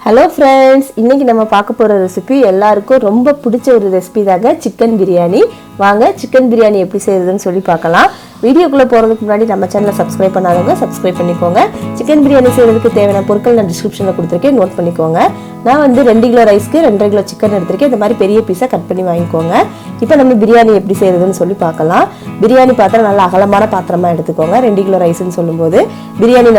Hello friends, இன்னைக்கு நம்ம பார்க்க போற ரெசிபி எல்லாருக்கும் ரொம்ப பிடிச்ச ஒரு ரெசிபி தாங்க சிக்கன் பிரியாணி. வாங்க சிக்கன் பிரியாணி எப்படி செய்யறதுன்னு சொல்லி பார்க்கலாம். வீடியோக்குள்ள போறதுக்கு முன்னாடி நம்ம சேனலை சப்ஸ்கிரைப் பண்ணாதவங்க சப்ஸ்கிரைப் பண்ணிக்கோங்க. சிக்கன் பிரியாணி செய்யறதுக்கு தேவையான பொருட்கள் நான் டிஸ்கிரிப்ஷன்ல கொடுத்திருக்கேன், நோட் பண்ணிக்கோங்க. நான் வந்து 2 கிலோ ரைஸ்க்கு 2.5 கிலோ சிக்கன் எடுத்திருக்கேன். இந்த மாதிரி பெரிய பீஸா கட் பண்ணி வாங்கிக்கோங்க. இப்போ நம்ம பிரியாணி எப்படி செய்யறதுன்னு சொல்லி பார்க்கலாம். பிரியாணி பாத்திரம் நல்ல அகலமான பாத்திரமா எடுத்துக்கோங்க. 2 கிலோ ரைஸ்ன்னு சொல்லும்போது பிரியாணி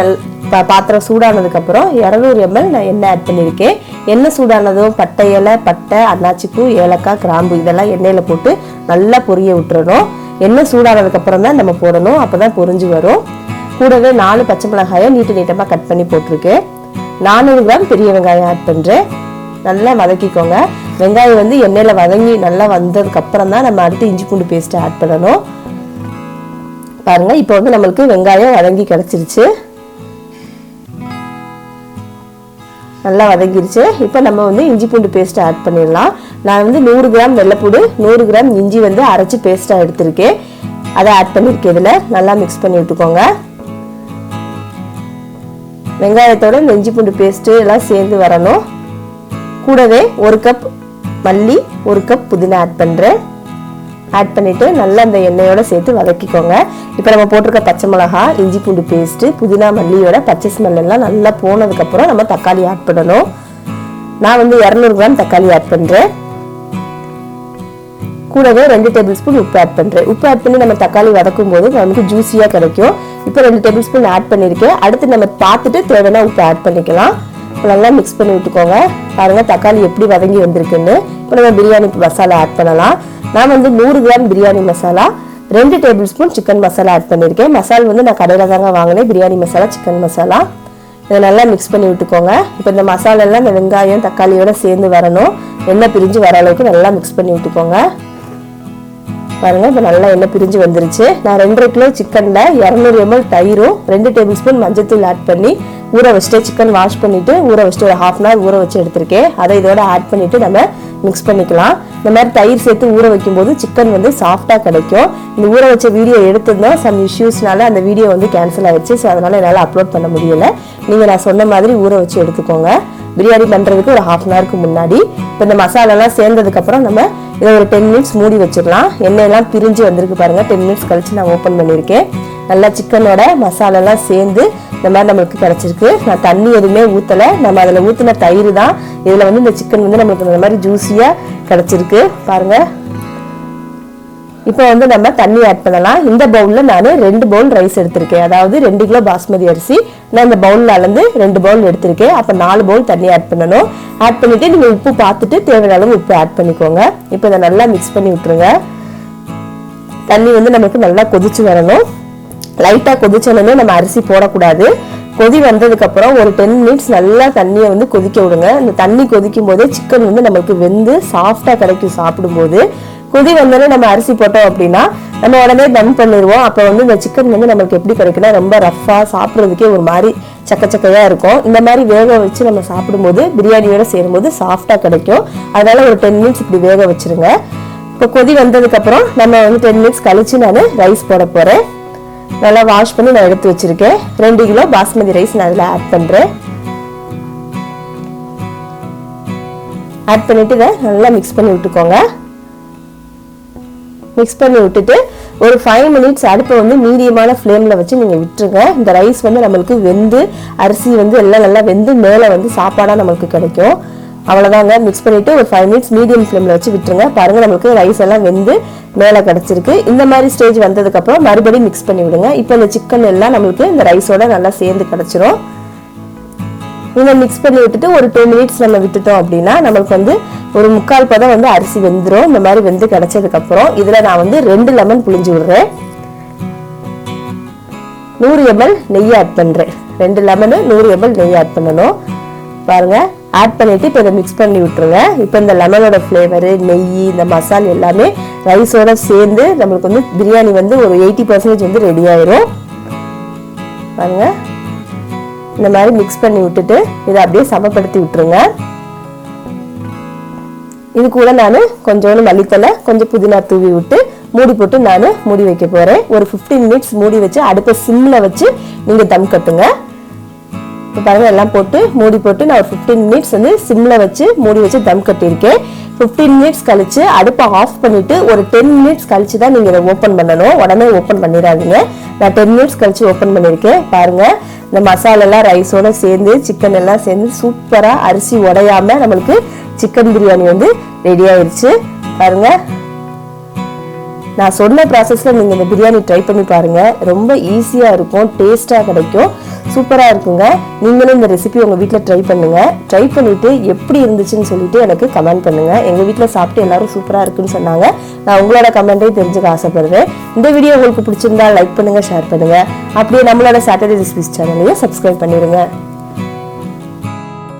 பாத்திரம் சூடானதுக்கு அப்புறம் 200 ml நான் எண்ணெய் ஆட் பண்ணியிருக்கேன். எண்ணெய் சூடானதும் பட்டை இலை, பட்டை, அன்னாச்சிப்பூ, ஏலக்காய், கிராம்பு இதெல்லாம் எண்ணெயில் போட்டு நல்லா பொரிய விட்டுறணும். எண்ணெய் சூடானதுக்கு அப்புறம் தான் நம்ம போடணும், அப்போதான் பொரிஞ்சு வரும். கூடவே 4 பச்சை மிளகாயை நீட்டமாக கட் பண்ணி போட்டிருக்கேன். 400 கிராம் பெரிய வெங்காயம் ஆட் பண்ணுறேன். நல்லா வதக்கிக்கோங்க. வெங்காயம் வந்து எண்ணெயில் வதங்கி நல்லா வந்ததுக்கு அப்புறம் தான் நம்ம அடுத்து இஞ்சி பூண்டு பேஸ்ட்டை ஆட் பண்ணணும். பாருங்க, இப்போ வந்து நம்மளுக்கு வெங்காயம் வதங்கி கிடச்சிருச்சு, நல்லா வதங்கிருச்சு. இப்போ நம்ம வந்து இஞ்சி பூண்டு பேஸ்ட் ஆட் பண்ணிடலாம். நான் வந்து 100 கிராம் வெள்ளைப்பூடு, 100 கிராம் இஞ்சி வந்து அரைச்சி பேஸ்ட்டாக எடுத்திருக்கேன். அதை ஆட் பண்ணியிருக்கேன். இதில் நல்லா மிக்ஸ் பண்ணி விட்டுக்கோங்க. வெங்காயத்தோட இந்த இஞ்சி பூண்டு பேஸ்ட்டு எல்லாம் சேர்ந்து வரணும். கூடவே 1 கப் மல்லி, 1 கப் புதினா ஆட் பண்ணுறேன். ஆட் பண்ணிவிட்டு நல்லா அந்த எண்ணெயோட சேர்த்து வதக்கிக்கோங்க. இப்போ நம்ம போட்டிருக்க பச்சை மிளகா, இஞ்சி பூண்டு பேஸ்ட்டு, புதினா, மல்லியோட பச்சை ஸ்மெல் எல்லாம் நல்லா போனதுக்கப்புறம் நம்ம தக்காளி ஆட் பண்ணணும். நான் வந்து 200 கிராம் தக்காளி ஆட் பண்ணுறேன். கூடவே 2 டேபிள் ஸ்பூன் உப்பு ஆட் பண்ணுறேன். உப்பு ஆட் பண்ணி நம்ம தக்காளி வதக்கும் போது நமக்கு ஜூஸியாக கிடைக்கும். இப்போ 2 டேபிள் ஸ்பூன் ஆட் பண்ணியிருக்கேன். அடுத்து நம்ம பார்த்துட்டு தேவையான உப்பு ஆட் பண்ணிக்கலாம். நல்லா மிக்ஸ் பண்ணி விட்டுக்கோங்க. பாருங்கள் தக்காளி எப்படி வதங்கி வந்திருக்குன்னு. இப்போ நம்ம பிரியாணி மசாலா ஆட் பண்ணலாம். நான் வந்து 100 gram biryani masala, 2 tablespoon chicken masala add பண்ணியிருக்கேன். மசாலா வந்து நான் கடையில் தாங்க வாங்கினேன், பிரியாணி மசாலா, சிக்கன் மசாலா. இதை நல்லா மிக்ஸ் பண்ணி விட்டுக்கோங்க. இப்போ இந்த மசாலா எல்லாம் இந்த வெங்காயம் தக்காளியோட சேர்ந்து வரணும். எண்ணெய் பிரிஞ்சு வர அளவுக்கு நல்லா மிக்ஸ் பண்ணி விட்டுக்கோங்க. பாருங்க, இப்போ நல்லா எண்ணெய் பிரிஞ்சு வந்துருச்சு. நான் 2.5 கிலோ சிக்கனில் 200 ml தயிரும் 2 டேபிள் ஸ்பூன் மஞ்சத்தூள் ஆட் பண்ணி ஊற வச்சுட்டு, சிக்கன் வாஷ் பண்ணிவிட்டு ஊற வச்சுட்டு ஒரு 1/2 hour ஊற வச்சு எடுத்திருக்கேன். அதை இதோட ஆட் பண்ணிவிட்டு நம்ம மிக்ஸ் பண்ணிக்கலாம். இந்த மாதிரி தயிர் சேர்த்து ஊற வைக்கும்போது சிக்கன் வந்து சாஃப்டாக கிடைக்கும். இந்த ஊற வச்ச வீடியோ எடுத்திருந்தோம், சம் இஷ்யூஸ்னால அந்த வீடியோ வந்து கேன்சல் ஆயிடுச்சு. ஸோ அதனால் என்னால் அப்லோட் பண்ண முடியலை. நீங்கள் நான் சொன்ன மாதிரி ஊற வச்சு எடுத்துக்கோங்க. பிரியாணி பண்ணுறதுக்கு ஒரு 1/2 hour முன்னாடி. இப்போ இந்த மசாலாலாம் சேர்ந்ததுக்கப்புறம் நம்ம இதை ஒரு 10 minutes மூடி வச்சிடலாம். எண்ணெயெல்லாம் பிரிஞ்சு வந்திருக்கு பாருங்கள். 10 minutes கழிச்சு நான் ஓப்பன் பண்ணியிருக்கேன். நல்லா சிக்கனோட மசாலாலாம் சேர்ந்து இந்த மாதிரி நம்மளுக்கு கிடச்சிருக்கு. நான் தண்ணி எதுவுமே ஊற்றலை, நம்ம அதில் ஊற்றின தயிர் தான். இதில் வந்து இந்த சிக்கன் வந்து நம்மளுக்கு இந்த மாதிரி ஜூஸியாக கிடச்சிருக்கு பாருங்கள். இப்போ வந்து நம்ம தண்ணி ஆட் பண்ணலாம். இந்த பவுலில் நான் 2 பவுல் ரைஸ் எடுத்திருக்கேன். அதாவது 2 கிலோ பாஸ்மதி அரிசி நான் இந்த பவுலில் அளந்து 2 பவுல் எடுத்திருக்கேன். அப்போ 4 பவுல் தண்ணி ஆட் பண்ணணும். ஆட் பண்ணிவிட்டு நீங்கள் உப்பு பார்த்துட்டு தேவையான அளவு உப்பு ஆட் பண்ணிக்கோங்க. இப்போ இதை நல்லா மிக்ஸ் பண்ணி விட்டுருங்க. தண்ணி வந்து நமக்கு நல்லா கொதிச்சு வரணும். லைட்டாக கொதிச்சோன்னே நம்ம அரிசி போடக்கூடாது. கொதி வந்ததுக்கப்புறம் ஒரு 10 minutes நல்லா தண்ணியை வந்து கொதிக்க விடுங்க. இந்த தண்ணி கொதிக்கும் போதே சிக்கன் வந்து நமக்கு வெந்து சாஃப்டாக கிடைக்கும் சாப்பிடும்போது. கொதி வந்தோடனே நம்ம அரிசி போட்டோம் அப்படின்னா நம்ம உடனே தம் பண்ணிடுவோம். அப்போ வந்து இந்த சிக்கன் வந்து நமக்கு எப்படி கிடைக்குன்னா ரொம்ப ரஃப்பாக சாப்பிட்றதுக்கே ஒரு மாதிரி சக்கையாக இருக்கும். இந்த மாதிரி வேக வச்சு நம்ம சாப்பிடும்போது பிரியாணியோட சேரும்போது சாஃப்டாக கிடைக்கும். அதனால ஒரு 10 minutes இப்படி வேக வச்சிருங்க. இப்போ கொதி வந்ததுக்கப்புறம் நம்ம வந்து 10 minutes கழிச்சு நான் ரைஸ் போட போகிறேன். நல்லா வாஷ் பண்ணி நான் எடுத்து வச்சிருக்கேன். 2 கிலோ பாஸ்மதி ரைஸ் நான் அதில் ஆட் பண்ணுறேன். ஆட் பண்ணிட்டு இதை நல்லா மிக்ஸ் பண்ணி விட்டுக்கோங்க. மிக்ஸ் பண்ணி விட்டுட்டு ஒரு 5 minutes அடுப்பை வந்து மீடியமான ஃப்ளேமில் வச்சு நீங்கள் விட்டுருங்க. இந்த ரைஸ் வந்து நம்மளுக்கு வெந்து அரிசி வந்து எல்லாம் நல்லா வெந்து மேலே வந்து சாப்பாடாக நம்மளுக்கு கிடைக்கும். அவ்வளோதாங்க. மிக்ஸ் பண்ணிவிட்டு ஒரு 5 minutes மீடியம் ஃப்ளேமில் வச்சு விட்டுருங்க. பாருங்கள், நம்மளுக்கு ரைஸ் எல்லாம் வெந்து மேலே கிடச்சிருக்கு. இந்த மாதிரி ஸ்டேஜ் வந்ததுக்கப்புறம் மறுபடியும் மிக்ஸ் பண்ணி விடுங்க. இப்போ இந்த சிக்கன் எல்லாம் நம்மளுக்கு இந்த ரைஸோட நல்லா சேர்ந்து கிடச்சிரும். நீங்கள் மிக்ஸ் பண்ணி விட்டுட்டு ஒரு 2 minutes நம்ம விட்டுட்டோம் அப்படின்னா நம்மளுக்கு வந்து ஒரு 3/4 பதம் வந்து அரிசி வெந்துடும். இந்த மாதிரி வெந்து கிடச்சதுக்கப்புறம் இதில் நான் வந்து 2 லெமன் புளிஞ்சு விடுறேன். 100 ml நெய் ஆட் பண்ணுறேன். 2 லெமனு 100 ml நெய் ஆட் பண்ணணும். பாருங்கள், ஆட் பண்ணிவிட்டு இப்போ இதை மிக்ஸ் பண்ணி விட்டுருங்க. இப்போ இந்த லெமனோட ஃப்ளேவரு, நெய், இந்த மசாலா எல்லாமே ரைஸோட சேர்ந்து நம்மளுக்கு வந்து பிரியாணி வந்து ஒரு 80% வந்து ரெடி ஆயிரும். பாருங்கள், இந்த மாதிரி மிக்ஸ் பண்ணி விட்டுட்டு இதை அப்படியே சமப்படுத்தி விட்டுருங்க. இது கூட நான் கொஞ்சோண்டு மல்லித்தலை, கொஞ்சம் புதினா தூவி விட்டு மூடி போட்டு நான் மூடி வைக்க போகிறேன். ஒரு 15 minutes மூடி வச்சு அடுப்பை சிம்மில் வச்சு நீங்கள் தம் கட்டுங்க. இப்போ பாருங்கள் எல்லாம் போட்டு மூடி போட்டு நான் ஒரு 15 மினிட்ஸ் வந்து சிம்மில் வச்சு மூடி வச்சு தம் கட்டியிருக்கேன். 15 மினிட்ஸ் கழிச்சு அடுப்பை ஆஃப் பண்ணிவிட்டு ஒரு 10 மினிட்ஸ் கழிச்சு தான் நீங்கள் இதை ஓப்பன் பண்ணணும். உடனே ஓப்பன் பண்ணிடாதீங்க. நான் 10 மினிட்ஸ் கழிச்சு ஓப்பன் பண்ணியிருக்கேன். பாருங்கள் இந்த மசாலெல்லாம் ரைஸோடு சேர்ந்து சிக்கன் எல்லாம் சேர்ந்து சூப்பராக அரிசி உடையாமல் நம்மளுக்கு சிக்கன் பிரியாணி வந்து ரெடி ஆயிடுச்சு. பாருங்கள் நான் சொன்ன ப்ராசஸில் நீங்கள் இந்த பிரியாணி ட்ரை பண்ணி பாருங்கள். ரொம்ப ஈஸியாக இருக்கும், டேஸ்ட்டாக கிடைக்கும், சூப்பராக இருக்குங்க. நீங்களும் இந்த ரெசிபி உங்கள் வீட்டில் ட்ரை பண்ணுங்கள். ட்ரை பண்ணிவிட்டு எப்படி இருந்துச்சுன்னு சொல்லிட்டு எனக்கு கமெண்ட் பண்ணுங்கள். எங்கள் வீட்டில் சாப்பிட்டு எல்லாரும் சூப்பராக இருக்குன்னு சொன்னாங்க. நான் உங்களோட கமெண்ட்டையும் தெரிஞ்சுக்க ஆசைப்படுறேன். இந்த வீடியோ உங்களுக்கு பிடிச்சிருந்தா லைக் பண்ணுங்கள், ஷேர் பண்ணுங்கள். அப்படியே நம்மளோட சாட்டர்டே ரெசிபிஸ் சேனலையும் சப்ஸ்கிரைப் பண்ணிடுங்க.